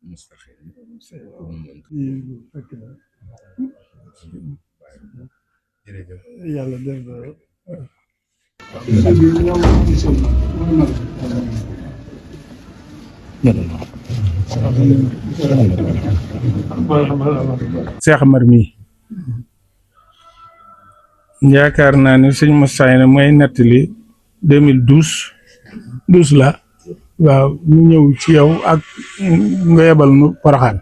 mustaqim jërëjëf yàlla def na Cheikh Amar mi yaakaar naa ne sëñ Moussa ne mooy nettali 2012 la waaw ñu ñëw ci yow ak nga yebal nu Poroxaan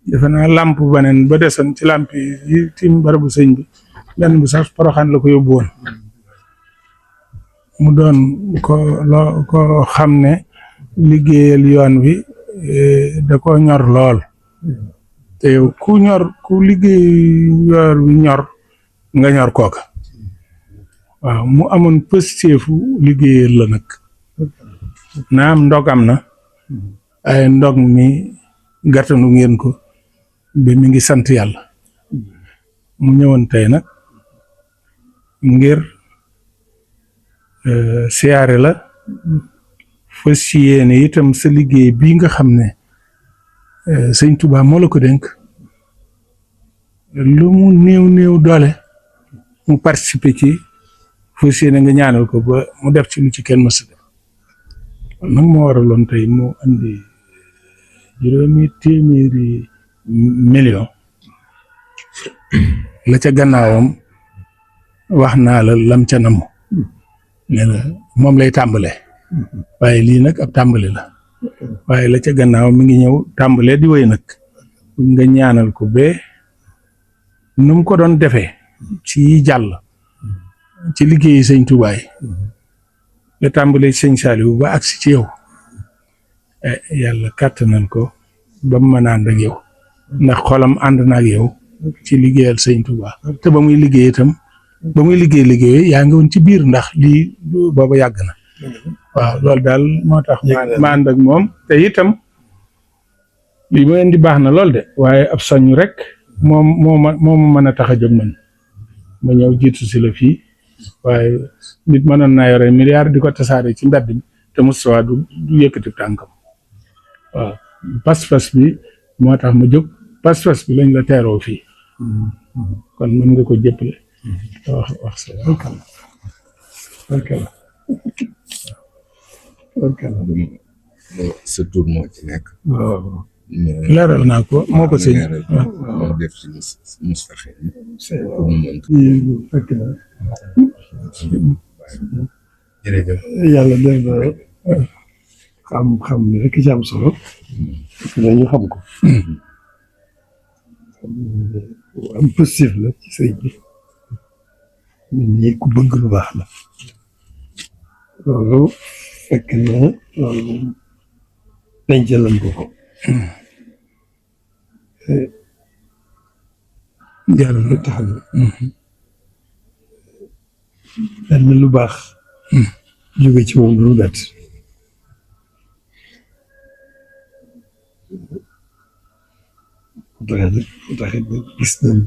defe naa làmp baneen ba desoon ci làmp yi tim barabu sëñ bi benn bi sax Poroxaan la ko yóbbu woon mu doon ko xam ne liggéeyal yoon wi da ko ñor lool te yow ku liggéey yoon wi ñor nga ñor kooka waaw mu amoon pësteefu liggéeyal la nag naam ndog am na ay ndog mi gàttanu ngeen ko ba mi ngi sant yàlla mu ñëwoon tey nag ngir siyaare la fas yéene itam sa liggéey bii nga xam ne sëñ Tuubaa moo la ko dénk lu mu néew doole mu participer ci fas yéene nga ñaanal ko ba mu def ci lu ci kenn mësa def kon nag moo waraloon tey mu andi 500 million la ca gannaawam wax naa la lam ca namm ne la moom lay tàmbale waaye lii nag ab tàmbali la waaye la ca gannaaw mi ngi ñëw tàmbalee di wéy nag nga ñaanal ko ba nu mu ko doon defee ci jàll ci liggéeyi sëñ Tuubaa nga tàmbalee sëñ Saliou ba agsi ci yow yàlla kàttanal ko ba mu mën a ànd ak yow ndax xolam ànd na ak yow ci liggéeyal sëñ Tuubaa te ba muy liggéey itam ba muy liggéey yaa ngi woon ci biir ndax lii booba yàgg na waaw loolu daal moo tax ma ànd ak moom te itam lii ma indi baax na lool de waaye ab soññ rek moom mën a tax a jóg man ma ñëw jiitu si la fii waaye nit mënoon naa yore milliard di ko tasaare ci mbedd mi te Moustapha du yëkkati tànkam waaw pas-pas bi moo tax ma jóg pas-pas bi lañ la teeroo fii kon mën nga ko jëppale wax sa sa tur moo ci nekk waaw leeral naa ko moo ko sëñ moo def ci mustaqim jërëjëf yàlla def na xam ne rek ci am solo dañu xam ko am positif la ci sëñ bi nit ñi ku bëgg lu baax la loolu fekk na loolu dañ jëlan ko yàlla lu tax na benn lu baax jóge ci moom lu bett taxit nag gis nañ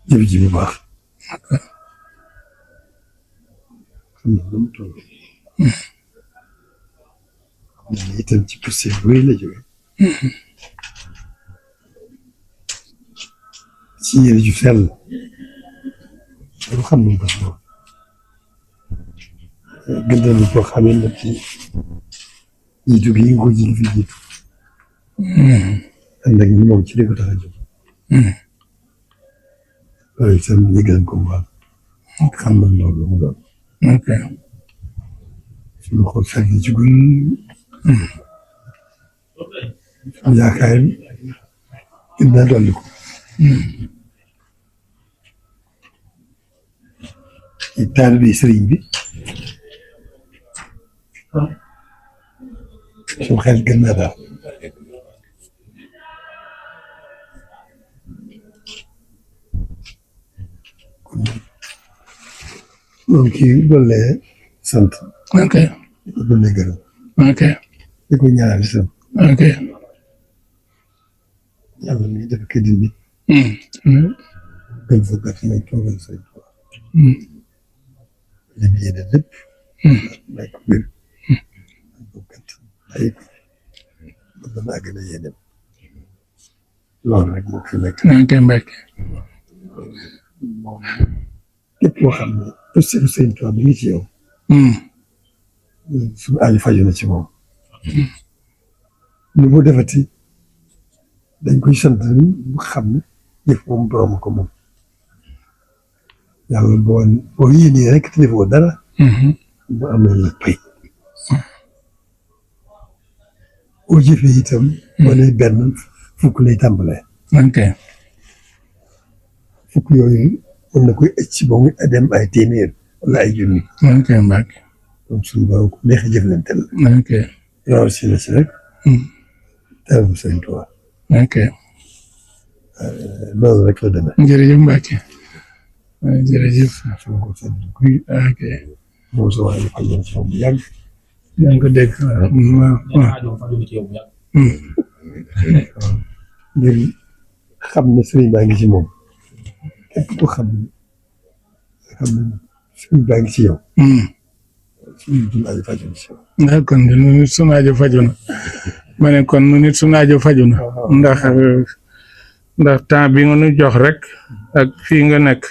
jëf ji bu baax xam na lu mu toll xam na itam ci posté bu rëy la jóge ci yéene ju sell loolu xam nañ ko si moom gën nañu koo xamee nag ci jiitu gi nga ko jiitu fi jiitu ànd ak moom ci li ko tax a jóg loolu itam yëgal ko bu baax xam nañ loolu mu doon suñu xool fekk ci gun am yaakaar gën naa dolli ko ci taalibe sëriñ bi suñu xel gën naa daal moom kii doole sant ok di ko doole gërëm ok di ko ñaanal itam ok yàlla mi def ko di nit gën fa gàtt may toogal say li mu yéene lépp may ko wér may ko gàtt bàyyi ko dana àggale yéeneem loolu rek moo fi nekk. nañ koy Mbàkke. képp koo xam ne possible sëñ Tuubaa bi ngi ci yow. suñu aaju faju na ci moom. lu mu defati dañ koy sant mu xam ne jëf moom borom ko moom. yàlla boo yéenee rek te defoo dara. mu am na la pay. boo jëfee itam. boo nee benn fukk lay tàmbalee. ok. fukk yooyu mën na koy ëcc ba muy dem ay téeméer wala ay junni. ok Mbàkke. kon suñu borom ku neex a jëflanteel. ok. yow si la si rek. teral bu Sëriñ Tuubaa. ok. loolu rek la demee. jërëjëf Mbàkke. jërëjëf. suñu ko sant kuy. ok. moom sa waa ñu fajoon si moom bu yàgg. yaa ngi ko dégg. ngir xam ne sëriñ baa ngi ci moom. képp ko xam ne sëriñ baa ngi ci yow. suñu aajo faju na ci yow. ndax kon nu nit sunu aajo faju na ma ne kon nu nit sunu aajo faju na ndax temps bi nga nu jox rek ak fii nga nekk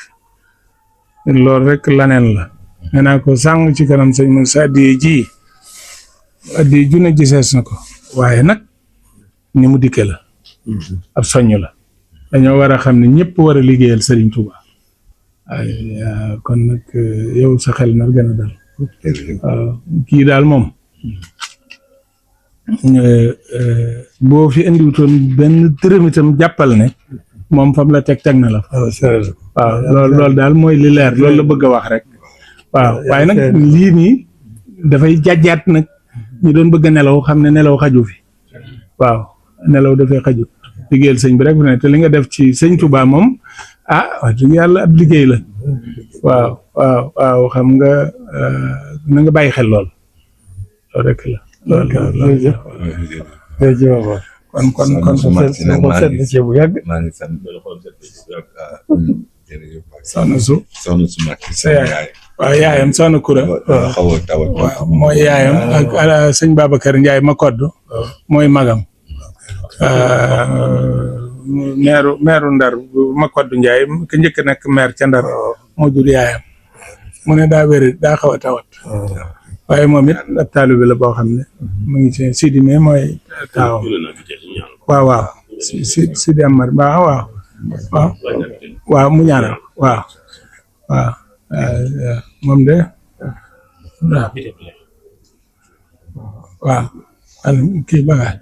loolu rek laneen la nee naa ko sàng ci kanam sëñ Moussa addiye ju ne gisees na ko waaye nag ni mu dikke la ab soññ la dañoo war a xam ne ñëpp war a liggéeyal Serigne Touba kon nag yow sa xel na gën a dal waaw kii daal moom boo fi indiwutoon benn dërëm itam jàppal ne moom fam la teg na la waaw loolu daal mooy li leer loolu la bëgg a wax rek waaw waaye nag lii nii dafay jàjjaat nag ñu doon bëgg a nelaw xam ne nelaw xaju fi waaw nelaw dafay xaju liggéeyal sëñ bi rek ne te li nga def ci sëñ Touba moom wax dëgg yàlla ab liggéey la waaw xam nga na nga bàyyi xel lool rek la loolu kon bu yàgg maa ngi sant jërëjëf soxna su Mbàkke sa yaay waaw yaayam soxna Kura xaw a tawat waaw mooy yaayam ak sëñ Babacar Ndiaye ma kodd mooy magam meeru Ndar ma kodd Ndiaye ka njëkk nekk maire ca Ndar moo jur yaayam mu ne daa wéri daa xaw a tawat waaye moom it ab taalibe la boo xam ne mu ngi ci Sidi mais mooy taawam waaw Sidi Amar waaw mu ñaanal waaw moom de waaw kii bagaay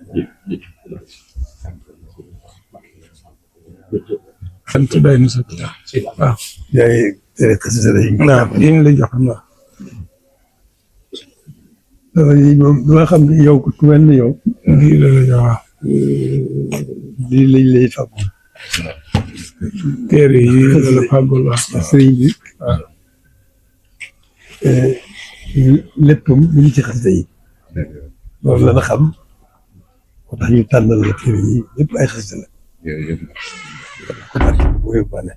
sant doy na sax waaw yaay tere xasida yi yi ñu la joxoon waaw yi moom dama xam ne yow ku mel ne yow lii la jox waaw lii lañ lay fàggul téere yi la fàggul waaw sëriñ bi léppam mu ngi ci xasida yi loolu la na xam moo tax ñu tànnal la téere yi lépp ay xasida la ko barke boo yóbbaale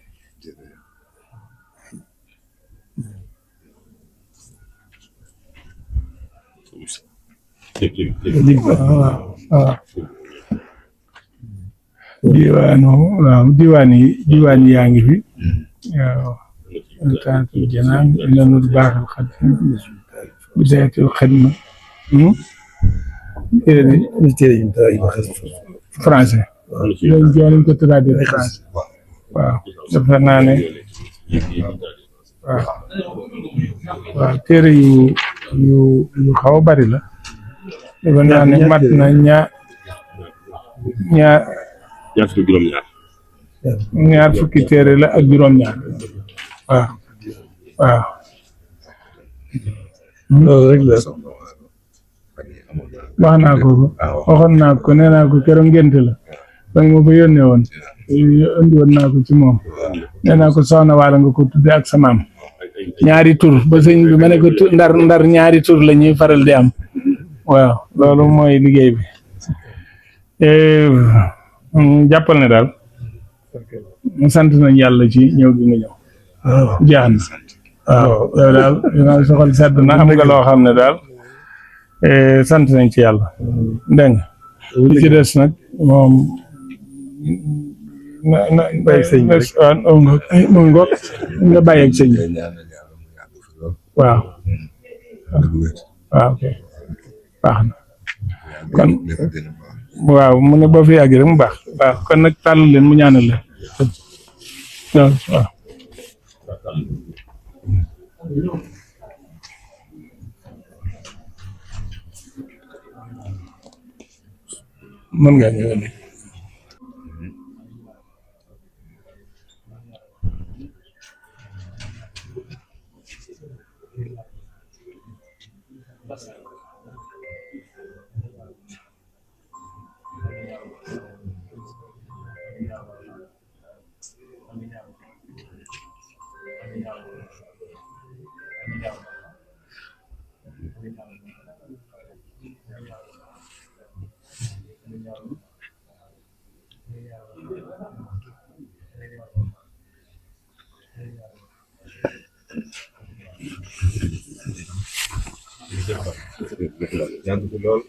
diwaan yaa ngi fi waaw taatul janaan lanul baaxal xaddim bidayatul xidma téere yi français loolu jooniñ ko traduire français waaw dafa naa ne waaw téere yu xaw a bari la dafa naa ne mat na ñaar fukki téere la ak juróom-ñaar waaw loolu rek la wax naa ko waxoon naa ko nee naa ko keroog ngénte la ba nga ma ko yónnee woon indi woon naa ko ci moom nee naa ko soxna waala nga ko tudde ak sa maam ñaari tur ba sëñ bi ma ne ko ndar ñaari tur la ñuy faral di am waaw loolu mooy liggéey bi jàppal ne daal sant nañ yàlla ci ñëw gi nga ñëw jeex na waaw yow daal dinaa soxal sedd na am nga loo xam ne daal sant nañ ci yàlla dégg nga li ci des nag moom na bàyyi sëñ bi rek. waaw moom ngoog nga bàyyi ak sëñ bi ñaanal yàlla mu yàgg fi lool. waaw dëgg wér. waaw ok baax na kon lépp dina baax. waaw mu ne boo fi yàgg rek mu baax waaw kon nag tàll leen mu ñaanal leen waaw waaw mën ngaa ñëw léegi yàgg fi lool.